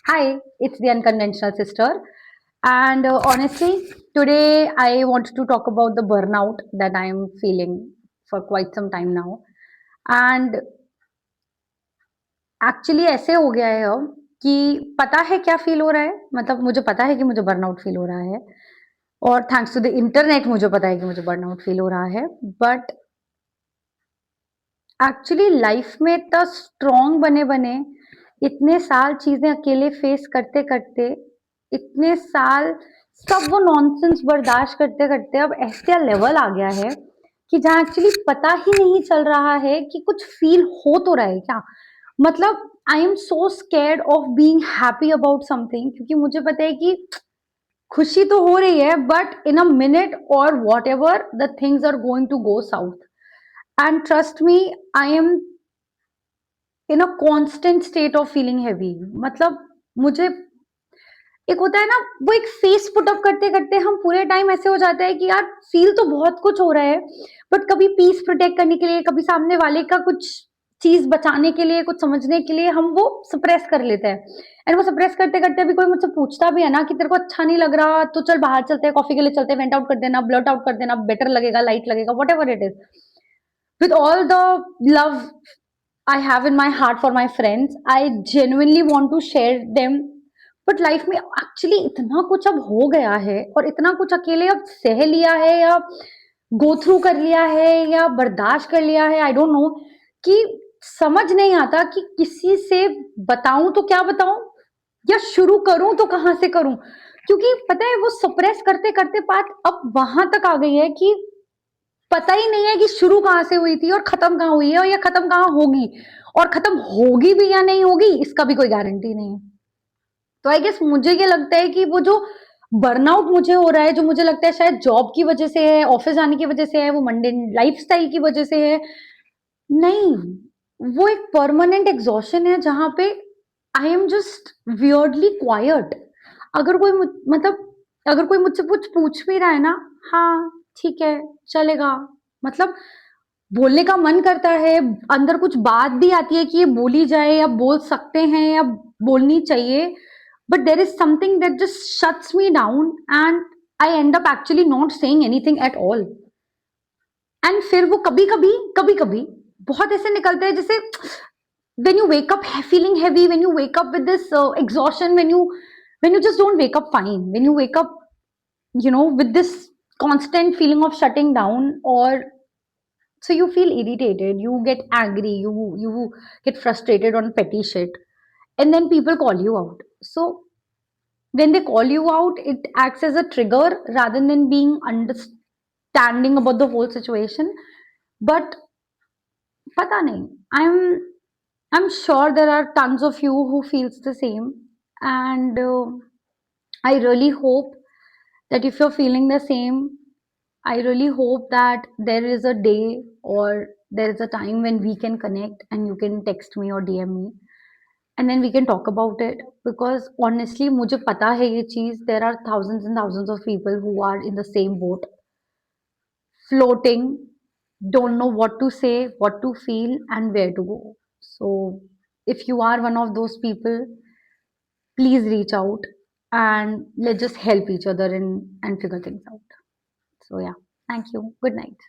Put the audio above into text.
Hi, it's the unconventional sister. And honestly, today I want to talk about the burnout that I am feeling for quite some time now. And actually ऐसे हो गया है अब कि पता है क्या फील हो रहा है, मतलब मुझे पता है कि मुझे बर्नआउट फील हो रहा है और थैंक्स टू द इंटरनेट मुझे पता है कि मुझे बर्नआउट फील हो रहा है। बट एक्चुअली लाइफ में इतना स्ट्रांग बने बने इतने साल चीजें अकेले फेस करते करते इतने साल सब वो नॉनसेंस बर्दाश्त करते करते अब ऐसा लेवल आ गया है कि जहाँ एक्चुअली पता ही नहीं चल रहा है कि कुछ फील हो तो रहा है क्या। मतलब I am so scared of being happy about something, क्योंकि मुझे पता है कि खुशी तो हो रही है बट इन अ मिनट और whatever the things are going to go south. And trust me, I am in a constant state of feeling heavy. मतलब मुझे एक होता है ना, वो एक फेस पुट अप करते करते हम पूरे टाइम ऐसे हो जाता है कि यार फील तो बहुत कुछ हो रहा है, बट कभी पीस प्रोटेक्ट करने के लिए, कभी सामने वाले का कुछ चीज बचाने के लिए, कुछ समझने के लिए हम वो सप्रेस कर लेते हैं। एंड वो सप्रेस करते करते अभी कोई मुझसे पूछता भी है ना कि तेरे को अच्छा नहीं लग रहा तो चल बाहर चलते हैं, कॉफी के लिए चलते हैं, वेंट आउट कर देना, ब्लट आउट कर देना, बेटर लगेगा, लाइट लगेगा, what ever it is. with all the love I have in my heart for my friends, I genuinely want to share them. But life में एक्चुअली इतना कुछ अब हो गया है और इतना कुछ अकेले अब सह लिया है या गो थ्रू कर लिया है या बर्दाश्त कर लिया है, आई डोंट नो, कि समझ नहीं आता कि किसी से बताऊं तो क्या बताऊं या शुरू करूं तो कहां से करूं। क्योंकि पता है वो सप्रेस करते करते बात अब वहां तक आ गई है कि पता ही नहीं है कि शुरू कहाँ से हुई थी और खत्म कहाँ हुई है और ये खत्म कहाँ होगी, और खत्म होगी भी या नहीं होगी इसका भी कोई गारंटी नहीं है। तो आई गेस मुझे ये लगता है कि वो जो बर्नआउट मुझे हो रहा है, जो मुझे लगता है शायद जॉब की वजह से है, ऑफिस जाने की वजह से है, वो मंडे लाइफस्टाइल की वजह से है, नहीं, वो एक परमानेंट एग्जॉशन है जहां पे I am just weirdly quite. अगर कोई मतलब अगर कोई मुझसे कुछ पूछ भी रहा है ना, हाँ ठीक है, चलेगा, मतलब बोलने का मन करता है, अंदर कुछ बात भी आती है कि ये बोली जाए या बोल सकते हैं या बोलनी चाहिए, but there is something that just shuts me down and I and up actually not saying anything at all. And फिर वो कभी कभी बहुत ऐसे निकलते हैं जैसे when you wake up feeling heavy, when you wake up with this exhaustion, when you just don't wake up fine, when you wake up, you know, with this constant feeling of shutting down, or so you feel irritated, you get angry, you get frustrated on petty shit, and then people call you out. So when they call you out, it acts as a trigger rather than being understanding about the whole situation. But pata nahi, I'm sure there are tons of you who feels the same, and I really hope that if you're feeling the same, I really hope that there is a day or there is a time when we can connect and you can text me or DM me and then we can talk about it, because honestly मुझे पता है ये चीज, there are thousands and thousands of people who are in the same boat, floating, don't know what to say, what to feel, and where to go. So, if you are one of those people, please reach out and let's just help each other and figure things out. So, yeah, thank you. Good night.